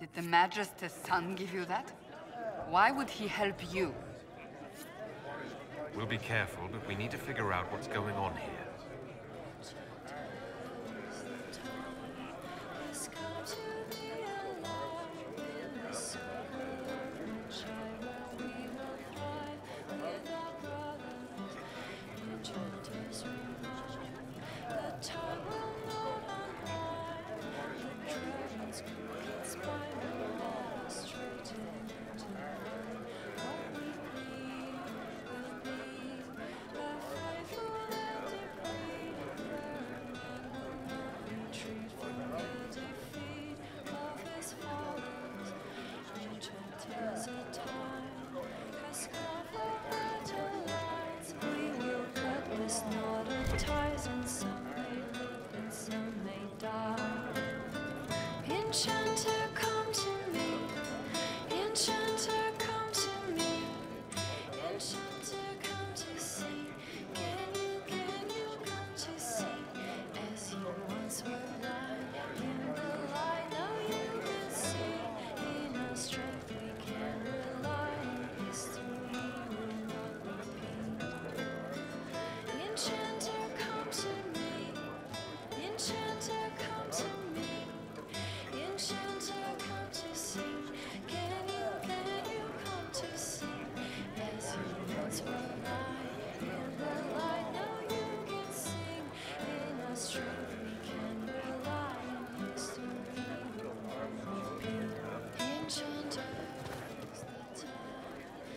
Did the Magister's son give you that? Why would he help you? We'll be careful, but we need to figure out what's going on here.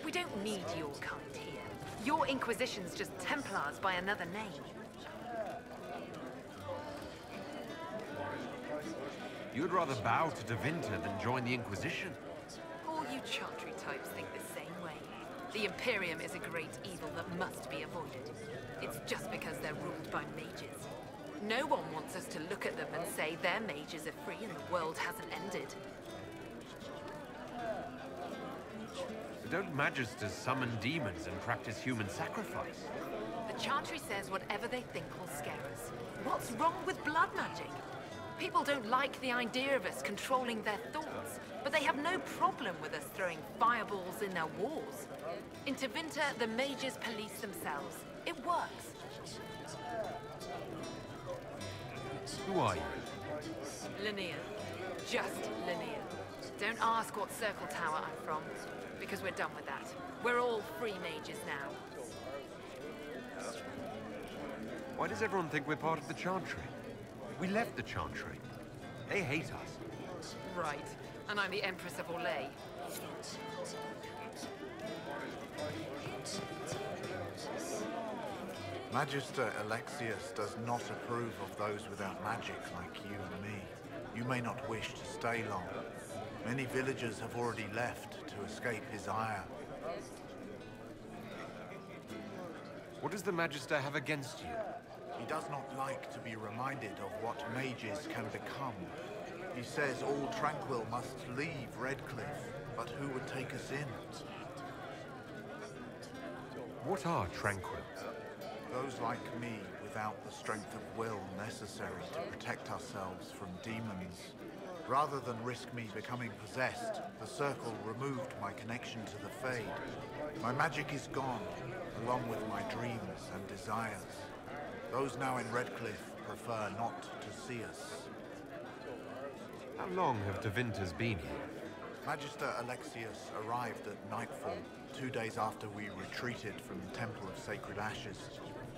We don't need your kind here. Your Inquisition's just Templars by another name. You'd rather bow to Devinter than join the Inquisition? All you Chantry types think the same way. The Imperium is a great evil that must be avoided. It's just because they're ruled by mages. No one wants us to look at them and say their mages are free and the world hasn't ended. Don't Magisters summon demons and practice human sacrifice? The Chantry says whatever they think will scare us. What's wrong with blood magic? People don't like the idea of us controlling their thoughts, but they have no problem with us throwing fireballs in their wars. In Tevinter, the mages police themselves. It works. Who are you? Linnea. Just Linnea. Don't ask what Circle Tower I'm from, because we're done with that. We're all free mages now. Why does everyone think we're part of the Chantry? We left the Chantry. They hate us. Right. And I'm the Empress of Orlais. Magister Alexius does not approve of those without magic like you and me. You may not wish to stay long. Many villagers have already left to escape his ire. What does the Magister have against you? He does not like to be reminded of what mages can become. He says all Tranquil must leave Redcliffe, but who would take us in? What are Tranquil? Those like me without the strength of will necessary to protect ourselves from demons. Rather than risk me becoming possessed, the Circle removed my connection to the Fade. My magic is gone, along with my dreams and desires. Those now in Redcliffe prefer not to see us. How long have Devinters been here? Magister Alexius arrived at nightfall, 2 days after we retreated from the Temple of Sacred Ashes.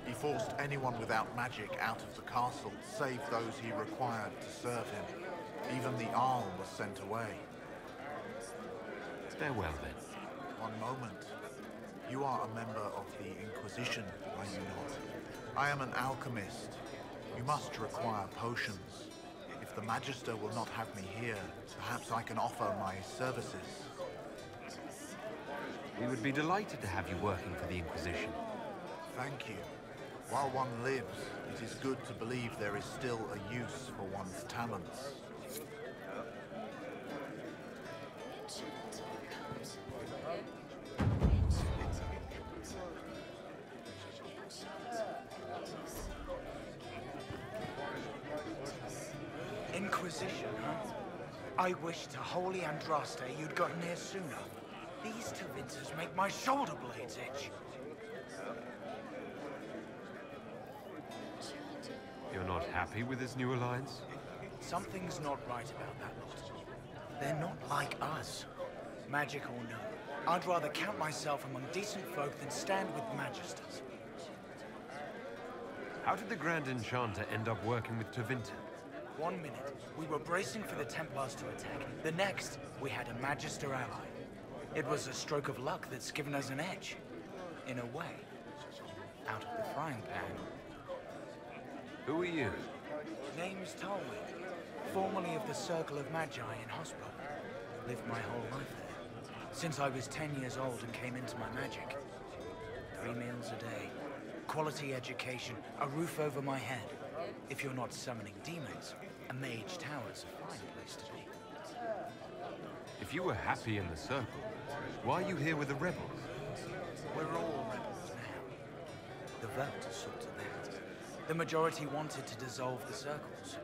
He forced anyone without magic out of the castle, save those he required to serve him. Even the Arl was sent away. Farewell, then. One moment. You are a member of the Inquisition, are you not? I am an alchemist. You must require potions. If the Magister will not have me here, perhaps I can offer my services. We would be delighted to have you working for the Inquisition. Thank you. While one lives, it is good to believe there is still a use for one's talents. Inquisition, huh? I wish to holy Andraste you'd gotten here sooner. These Tavinters make my shoulder blades itch. You're not happy with this new alliance? Something's not right about that lot. They're not like us. Magic or no, I'd rather count myself among decent folk than stand with Magisters. How did the Grand Enchanter end up working with Tevinter? 1 minute, we were bracing for the Templars to attack. The next, we had a Magister ally. It was a stroke of luck that's given us an edge. In a way. Out of the frying pan. Who are you? Name's Talwyn. Formerly of the Circle of Magi in Hospital. Lived my whole life there. Since I was 10 years old and came into my magic. 3 meals a day. Quality education. A roof over my head. If you're not summoning demons, a mage tower's a fine place to be. If you were happy in the Circle, why are you here with the rebels? We're all rebels now. The vote saw to that. The majority wanted to dissolve the circles.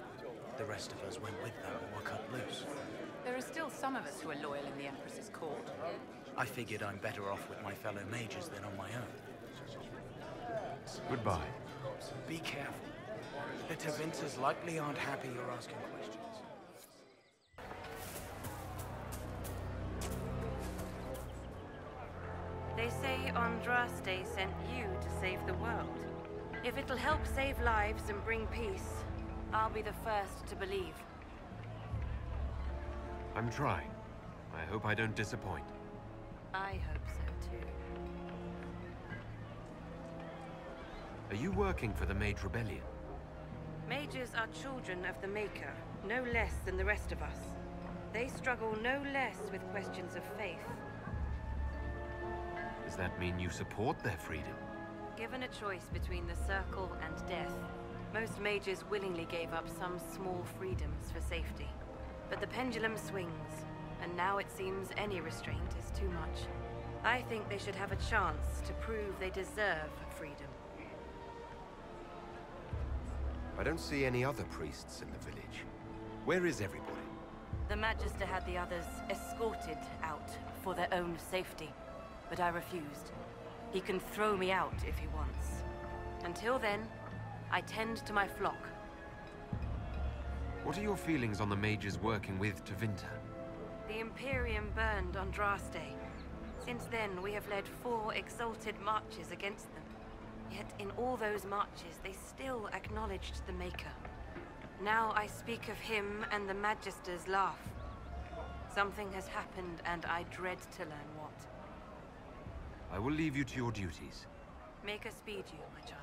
The rest of us went with them or were cut loose. There are still some of us who are loyal in the Empress's court. I figured I'm better off with my fellow mages than on my own. Goodbye. Be careful. The Tavinters likely aren't happy you're asking questions. They say Andraste sent you to save the world. If it'll help save lives and bring peace, I'll be the first to believe. I'm trying. I hope I don't disappoint. I hope so too. Are you working for the Mage Rebellion? Mages are children of the Maker, no less than the rest of us. They struggle no less with questions of faith. Does that mean you support their freedom? Given a choice between the Circle and death, most mages willingly gave up some small freedoms for safety. But the pendulum swings, and now it seems any restraint is too much. I think they should have a chance to prove they deserve freedom. I don't see any other priests in the village. Where is everybody? The Magister had the others escorted out for their own safety, but I refused. He can throw me out if he wants. Until then, I tend to my flock. What are your feelings on the mages working with Tevinter? The Imperium burned Andraste. Since then, we have led 4 exalted marches against them. Yet in all those marches, they still acknowledged the Maker. Now I speak of him and the Magisters laugh. Something has happened, and I dread to learn what. I will leave you to your duties. Maker speed you, my child.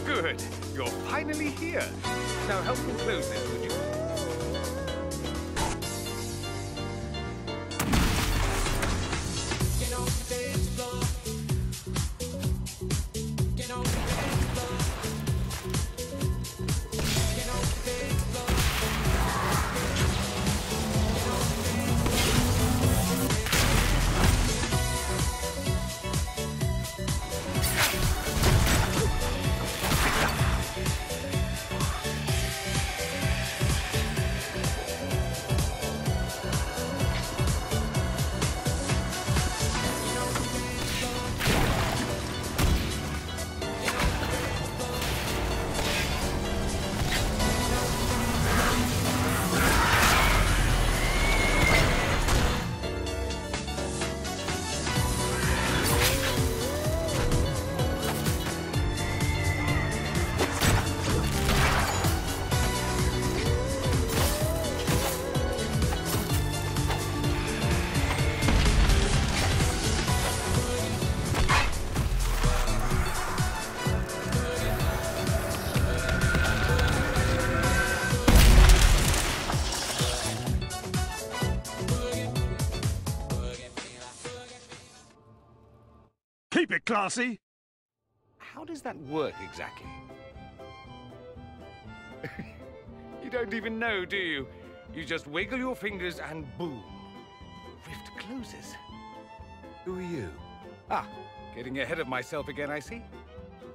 Good. You're finally here. Now help me close this, would you? Keep it classy. how does that work exactly? You don't even know, do you? You just wiggle your fingers and boom. Rift closes. Who are you? Ah, getting ahead of myself again, I see.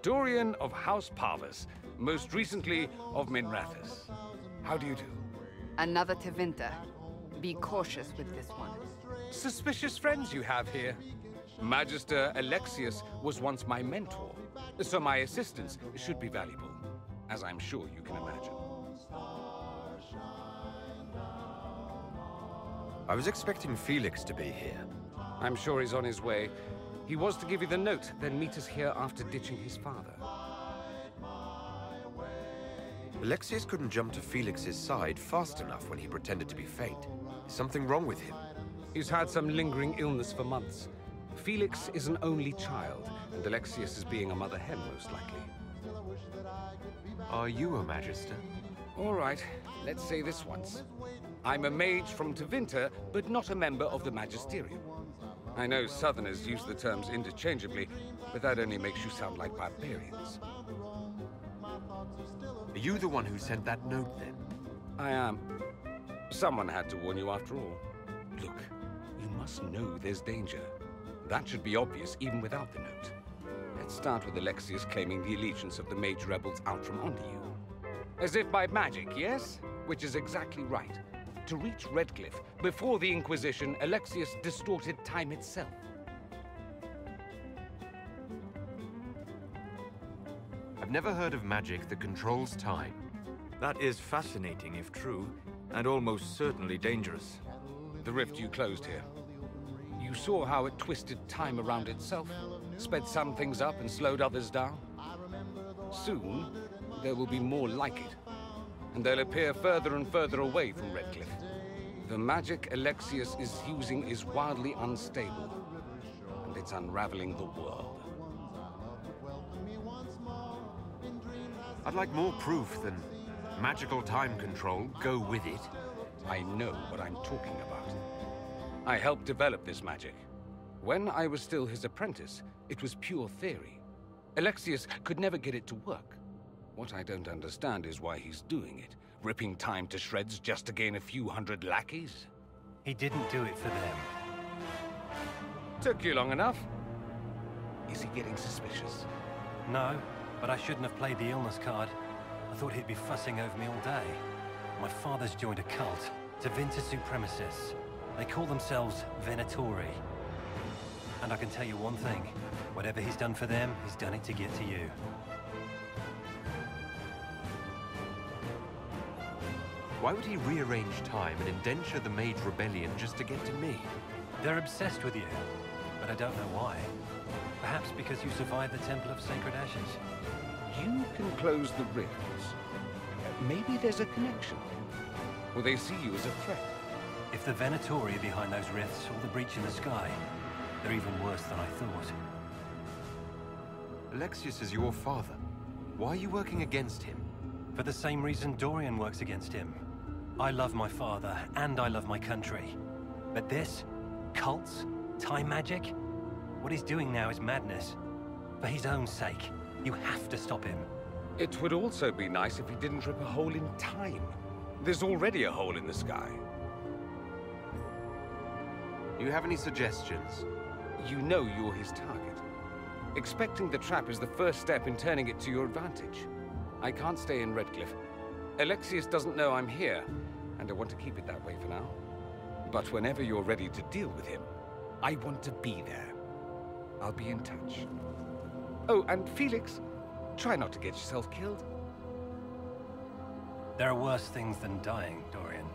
Dorian of House Parvus, most recently of Minrathous. How do you do? Another Tevinter. Be cautious with this one. Suspicious friends you have here. Magister Alexius was once my mentor, so my assistance should be valuable, as I'm sure you can imagine. I was expecting Felix to be here. I'm sure he's on his way. He was to give you the note, then meet us here after ditching his father. Alexius couldn't jump to Felix's side fast enough when he pretended to be faint. Is something wrong with him? He's had some lingering illness for months. Felix is an only child, and Alexius is being a mother hen, most likely. Are you a Magister? All right, let's say this once. I'm a mage from Tevinter, but not a member of the Magisterium. I know Southerners use the terms interchangeably, but that only makes you sound like barbarians. Are you the one who sent that note, then? I am. Someone had to warn you after all. Look, you must know there's danger. That should be obvious even without the note. Let's start with Alexius claiming the allegiance of the mage rebels out from under you. As if by magic, yes? Which is exactly right. To reach Redcliffe, before the Inquisition, Alexius distorted time itself. I've never heard of magic that controls time. That is fascinating if true, and almost certainly dangerous. The rift you closed here. You saw how it twisted time around itself, sped some things up and slowed others down. Soon, there will be more like it, and they'll appear further and further away from Redcliffe. The magic Alexius is using is wildly unstable, and it's unraveling the world. I'd like more proof than magical time control. Go with it. I know what I'm talking about. I helped develop this magic. When I was still his apprentice, it was pure theory. Alexius could never get it to work. What I don't understand is why he's doing it, ripping time to shreds just to gain a few hundred lackeys. He didn't do it for them. Took you long enough. Is he getting suspicious? No, but I shouldn't have played the illness card. I thought he'd be fussing over me all day. My father's joined a cult, Tevinter Supremacists. They call themselves Venatori. And I can tell you one thing. Whatever he's done for them, he's done it to get to you. Why would he rearrange time and indenture the Mage Rebellion just to get to me? They're obsessed with you, but I don't know why. Perhaps because you survived the Temple of Sacred Ashes. You can close the rifts. Maybe there's a connection. Or they see you as a threat. If the Venatori are behind those rifts or the breach in the sky, they're even worse than I thought. Alexius is your father. Why are you working against him? For the same reason Dorian works against him. I love my father, and I love my country. But this? Cults? Time magic? What he's doing now is madness. For his own sake, you have to stop him. It would also be nice if he didn't rip a hole in time. There's already a hole in the sky. Do you have any suggestions? You know you're his target. Expecting the trap is the first step in turning it to your advantage. I can't stay in Redcliffe. Alexius doesn't know I'm here, and I want to keep it that way for now. But whenever you're ready to deal with him, I want to be there. I'll be in touch. Oh, and Felix, try not to get yourself killed. There are worse things than dying, Dorian.